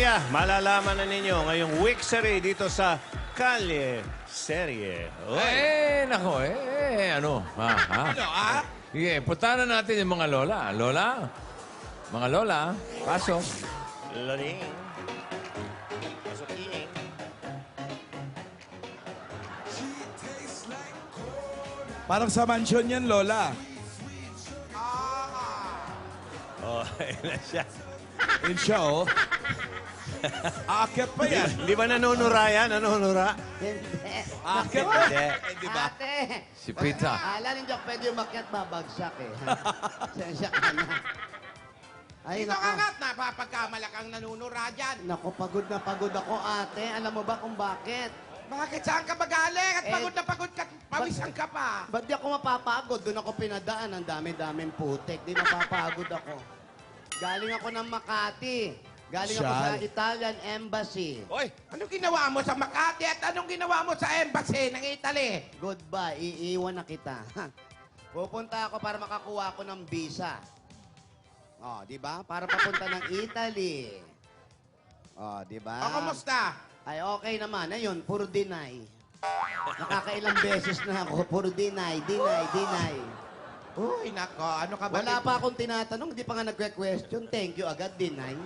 trivia, malalaman na ninyo ngayong week series dito sa Kalye Serye. Nako, ano? Ano, ah? Sige, puntahan na natin yung mga lola. Lola? Mga lola, pasok. Loring. Pasuking. Parang sa mansion yan, Lola. Oh, ayun na siya. Yun siya, oh. Aakyat pa yan. Di ba nanunura yan? Nanunura? Aakyat pa. Hindi. Di ba? Ate! Si Pita. Ala, hindi ako pwede umakyat, babagsak eh. Sensya ka na. Ay, Ito ka nako. nga't napapagkamalak ang nanunura dyan. Nako, pagod na pagod ako, ate. Alam mo ba kung bakit? Bakit saan ka magaling? At Eh, pagod na pagod ka, pawisan ka pa. Ba't di ako mapapagod? Doon ako pinadaan. Ang dami-daming putik. Di mapapagod ako. Galing ako ng Makati. Galing ako sa Siyal. Italian Embassy. Oy, anong ginawa mo sa Makati at anong ginawa mo sa embassy ng Italy? Goodbye. Iiwan na kita. Pupunta ako para makakuha ko ng visa. Oh, di ba? Para papunta ng Italy. Oh, di ba? O, kumusta? Ay, okay naman. Ayun, puro deny. Nakakailang beses na ako. Puro deny. Uy, nako, ano ka ba? Wala pa akong tinatanong. Hindi pa nga nagre-question. Thank you agad, deny.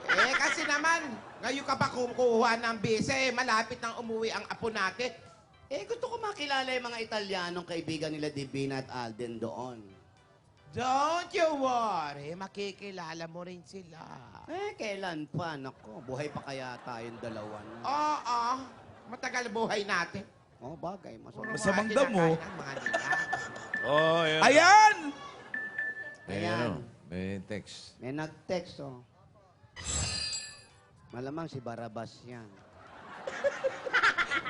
Eh, kasi naman, ngayon ka ba kumukuha ng visa eh, malapit nang umuwi ang apo natin. Eh, gusto ko makilala yung mga Italianong kaibigan nila Divina at Alden doon. Don't you worry, makikilala mo rin sila. Eh, kailan pa? Nako, buhay pa kaya tayong dalawan. Oo, matagal buhay natin. Oh, bagay. Puro Masamang mga damo. kinakain ng mga nila. Oh, ayun. Ayan! Ayan. May text. May nag-text, oh. Malamang si Barabas yan.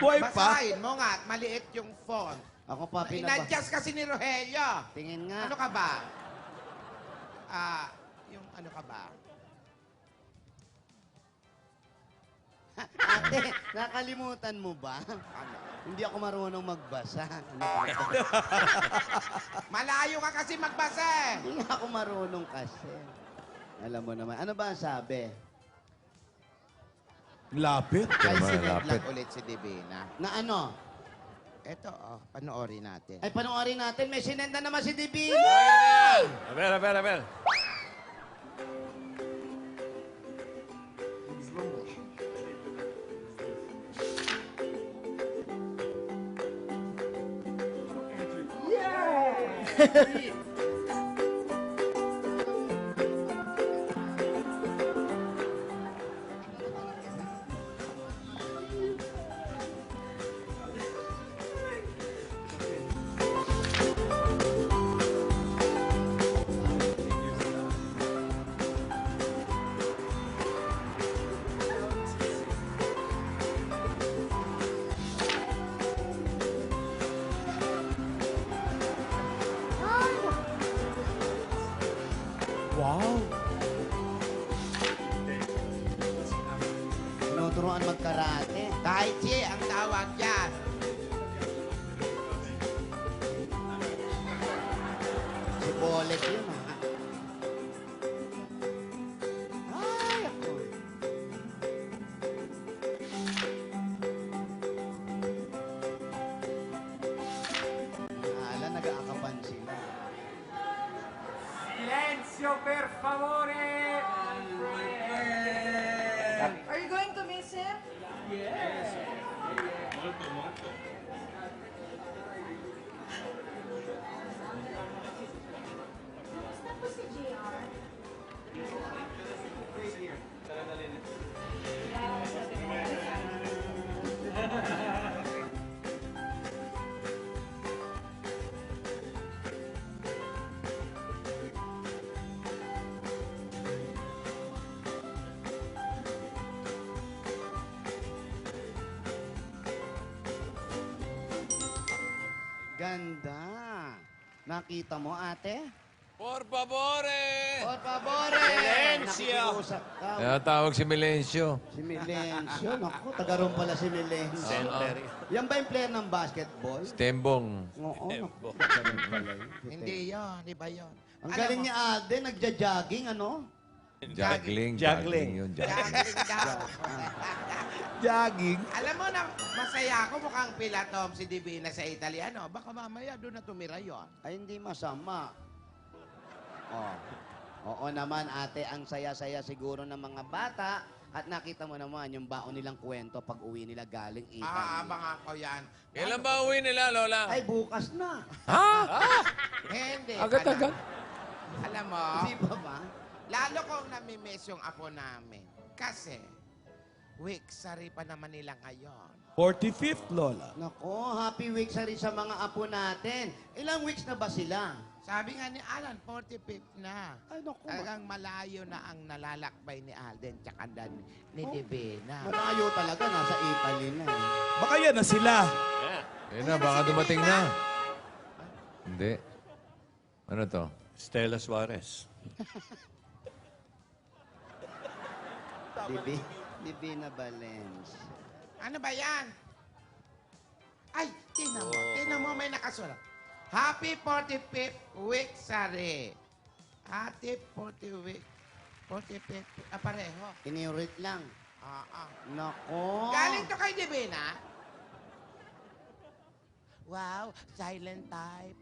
Buhay pa. Basahin mo nga at maliit yung font. Ako pa pinaba... Inadjust kasi ni Rogelio. Tingin nga. Ano ka ba? Yung ano ka ba? Ate, nakalimutan mo ba? Ano? Hindi ako marunong magbasa. Ano ba? Malayo ka kasi magbasa eh. Hindi nga ako marunong kasi. Alam mo naman. Ano ba ang sabi? Lapit. Ay, Tama, sinend lapit. lang ulit si Divina. Na ano? Ito, panoorin natin. Ay, panoorin natin. May sinend na naman si Divina. Aber. Wow. Tinuturuan magkarate. Tai Chi ang tawag yan. Si Bolet yun, ha? Ay, ako. Ala, nag-aakapan sila. Silenzio, per favore! Are you going to miss him? Ganda. Nakita mo, ate? Por favore! Por favore! Silencio. Nakikiusap ka. Kaya tawag si Milencio. Si Milencio. Naku, taga-roon pala si Milencio. Center. Yan ba yung player ng basketball? Tembong. Oo, naku. Taga-roon pala yun. Hindi yon, di ba yon? Ang galing ni Alden, nagja-jogging, ano? Juggling. Juggling. Yun, juggling. Jogging daw. Jogging. Alam mo na, masaya ako mukhang pilatom si Divina sa Italiano. Baka mamaya doon na tumira yon. Ay, hindi masama. Oh. Oo naman, ate, ang saya-saya siguro ng mga bata. At nakita mo naman yung baon nilang kwento pag uwi nila galing Italy. Abangan ko yan. Kailan ba uwi nila, Lola? Ay, bukas na. Hindi. Agad-agad. Alam mo, Di ba ba? lalo kong namimiss yung apo namin. Kasi, week-sari pa naman nila ngayon. 45th, Lola. Nako, happy weeks sa rin sa mga apo natin. Ilang weeks na ba sila? Sabi nga ni Alan, 45th na. Ay, naku. Talagang malayo na ang nalalakbay ni Alden tsaka ni Divina. Malayo talaga, nasa Italy na. Baka yan na sila. Ayun na, baka dumating na. Hindi. Ano to? Stella Suarez. Divina Valens. Ano ba yan? Ay, tinan mo, may nakasulat. Happy 45th week, Sari. Happy 40 week. 45th, pareho. Iniurit lang. Nako. Galing to kay Divina. Wow, silent type.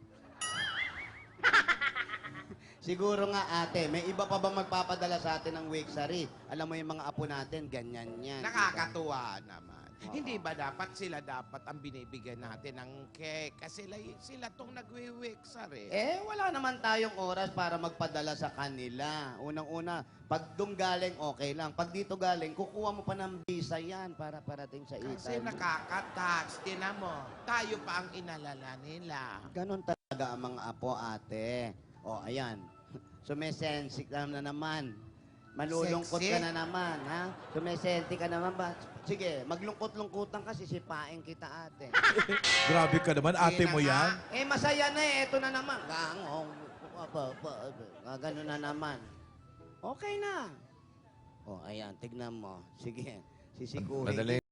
Siguro nga ate, may iba pa bang magpapadala sa atin ng Wixary? Alam mo yung mga apo natin, ganyan yan. Nakakatuwa naman. Hindi ba sila dapat ang binibigyan natin ng cake? Kasi sila tong nagwi-Wixary. Wala naman tayong oras para magpadala sa kanila. Unang-una, pag doon galing, okay lang. Pag dito galing, kukuha mo pa ng visa yan para parating sa Kasi Italy. nakaka-tax. Tinan mo, tayo pa ang inalala nila. Ganon talaga ang mga apo, ate. O, ayan. Sumesensik ka na naman. Malulungkot Sexy? ka na naman, ha? Sumesenti ka naman ba? Sige, maglungkot-lungkutan kasi sipain kita, ate. Grabe ka naman, ate Sige mo na yan. Masaya na eh. Ito na naman. Gano'n na naman. Okay na. O, ayan. Tignan mo. Sige. Sisiguhin. Madali